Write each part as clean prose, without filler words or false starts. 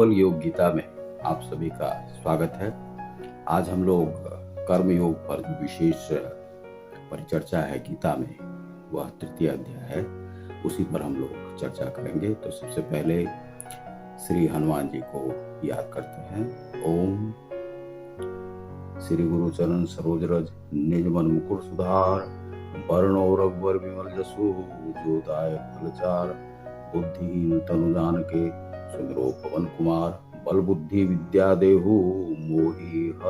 Global योग गीता में आप सभी का स्वागत है। आज हम लोग कर्म योग पर जो विशेष परिचर्चा है गीता में, वह तृतीय अध्याय है, उसी पर हम लोग चर्चा करेंगे। तो सबसे पहले श्री हनुमान जी को याद करते हैं। ओम श्री गुरु चरण सरोज रज निज मन मुकुर सुधार, वर्ण रघुवर विमल जसु जोदाय फलचार, बुद्धिहीन तनु जान के सुमिरो पवन कुमार, बल बुद्धि विद्या देहु मोहि हर।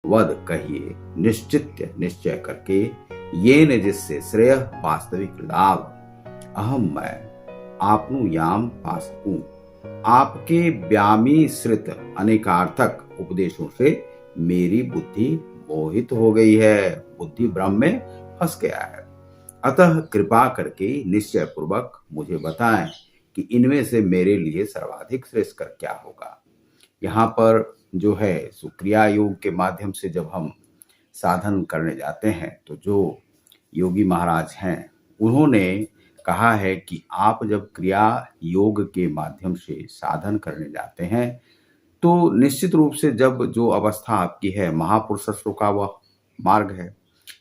वद कहिए निश्चित्य निश्चय करके, ये न जिससे श्रेय वास्तविक लाभ, अहम मैं आपनु याम पा सकूं। आपके व्यामिश्रित अनेकार्थक उपदेशों से मेरी बुद्धि मोहित हो गई है, बुद्धि भ्रम में फंस गया है। अतः कृपा करके निश्चय पूर्वक मुझे बताएं कि इनमें से मेरे लिए सर्वाधिक श्रेष्ठ क्या होगा। यहाँ पर जो है क्रिया योग के माध्यम से जब हम साधन करने जाते हैं, तो जो योगी महाराज हैं उन्होंने कहा है कि आप जब क्रिया योग के माध्यम से साधन करने जाते हैं, तो निश्चित रूप से जब जो अवस्था आपकी है, महापुरुषत्व का वह मार्ग है,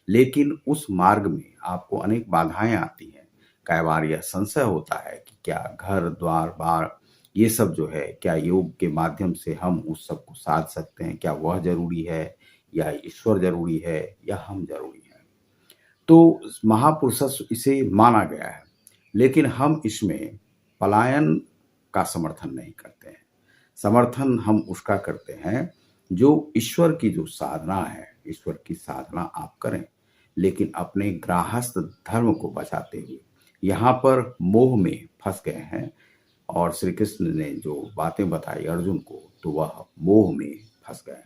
लेकिन उस मार्ग में आपको अनेक बाधाएं आती हैं। कई बार यह संशय होता है कि क्या घर द्वार बार ये सब जो है, क्या योग के माध्यम से हम उस सब को साध सकते हैं? क्या वह जरूरी है, या ईश्वर जरूरी है, या हम जरूरी है? तो महापुरुषत्व इसे माना गया है, लेकिन हम इसमें पलायन का समर्थन नहीं करते हैं। समर्थन हम उसका करते हैं जो ईश्वर की जो साधना है, ईश्वर की साधना आप करें, लेकिन अपने गृहस्थ धर्म को बचाते हुए। यहाँ पर मोह में फंस गए हैं, और श्री कृष्ण ने जो बातें बताई अर्जुन को, तो वह मोह में फंस गए।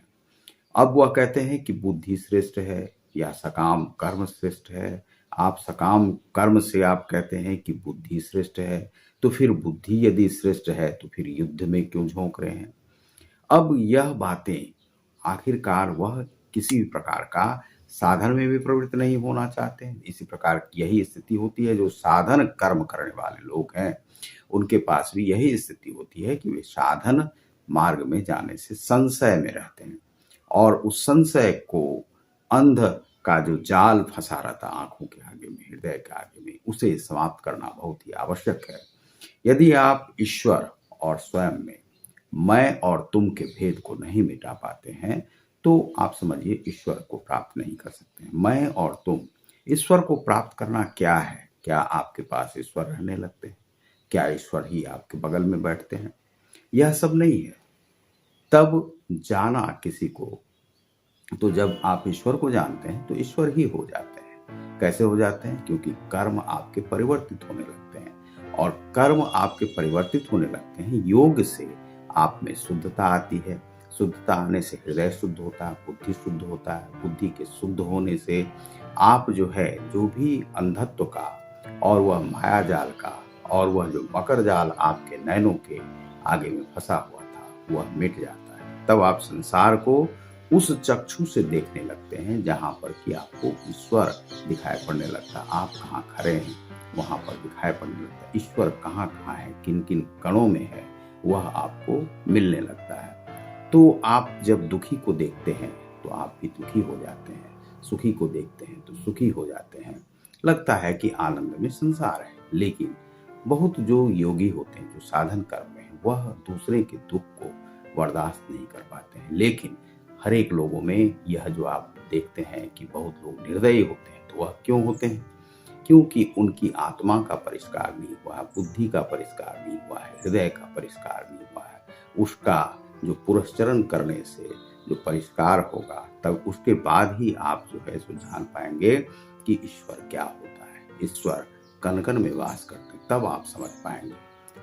अब वह कहते हैं कि बुद्धि श्रेष्ठ है या सकाम कर्म श्रेष्ठ है। आप सकाम कर्म से आप कहते हैं कि बुद्धि श्रेष्ठ है, तो फिर बुद्धि यदि श्रेष्ठ है तो फिर युद्ध में क्यों झोंक रहे हैं? अब यह बातें आखिरकार वह किसी भी प्रकार का साधन में भी प्रवृत्त नहीं होना चाहते हैं। इसी प्रकार की यही स्थिति होती है जो साधन कर्म करने वाले लोग हैं, उनके पास भी यही स्थिति होती है कि वे साधन मार्ग में जाने से संशय में रहते हैं, और उस संशय को का जो जाल फंसा रहता आंखों के आगे में, हृदय के आगे में, उसे समाप्त करना बहुत ही आवश्यक है। यदि आप ईश्वर और स्वयं में मैं और तुम के भेद को नहीं मिटा पाते हैं, तो आप समझिए ईश्वर को प्राप्त नहीं कर सकते हैं। मैं और तुम, ईश्वर को प्राप्त करना क्या है? क्या आपके पास ईश्वर रहने लगते हैं? क्या ईश्वर ही आपके बगल में बैठते हैं? यह सब नहीं है। तब जाना किसी को, तो जब आप ईश्वर को जानते हैं तो ईश्वर ही हो जाते हैं। कैसे हो जाते हैं? क्योंकि कर्म आपके परिवर्तित होने लगते हैं, और कर्म आपके परिवर्तित होने लगते हैं योग से आप में शुद्धता आती है। शुद्धता आने से हृदय शुद्ध होता है, बुद्धि शुद्ध होता है। बुद्धि के शुद्ध होने से आप जो है, जो भी अंधत्व का और वह माया जाल का और वह जो मकर जाल आपके नैनों के आगे में फंसा हुआ था, वह मिट जाता है। तब आप संसार को उस चक्षु से देखने लगते हैं जहां पर कि आपको ईश्वर दिखाई पड़ने लगता है। आप कहाँ खड़े हैं वहां पर दिखाई पड़ने लगता है। ईश्वर कहाँ कहाँ है, किन किन कणों में है, वह आपको मिलने लगता है। तो आप जब दुखी को देखते हैं तो आप भी दुखी हो जाते हैं, सुखी को देखते हैं तो सुखी हो जाते हैं। लगता है कि आनंद में संसार है। लेकिन बहुत जो योगी होते हैं, जो साधन कर रहे हैं, वह दूसरे के दुख को बर्दाश्त नहीं कर पाते हैं। लेकिन हर एक लोगों में यह जो आप देखते हैं कि बहुत लोग निर्दयी होते हैं, तो वह क्यों होते हैं? क्योंकि उनकी आत्मा का परिष्कार नहीं हुआ है, बुद्धि का परिष्कार नहीं हुआ है, हृदय का परिष्कार नहीं हुआ है। उसका जो पुरस्चरण करने से जो परिष्कार होगा, तब उसके बाद ही आप जो है सो जान पाएंगे कि ईश्वर क्या होता है। ईश्वर कण कण में वास करते हैं, तब आप समझ पाएंगे।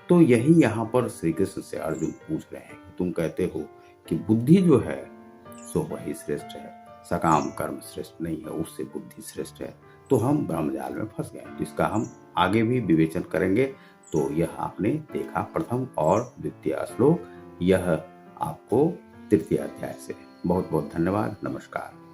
तो यही यहाँ पर श्री कृष्ण से अर्जुन पूछ रहे हैं। तुम कहते हो कि बुद्धि जो है सो वही श्रेष्ठ है, सकाम कर्म श्रेष्ठ नहीं है, उससे बुद्धि श्रेष्ठ है। तो हम ब्रह्मजाल में फंस गए, जिसका हम आगे भी विवेचन करेंगे। तो यह आपने देखा प्रथम और द्वितीय श्लोक, यह आपको तृतीय अध्याय से। बहुत बहुत धन्यवाद। नमस्कार।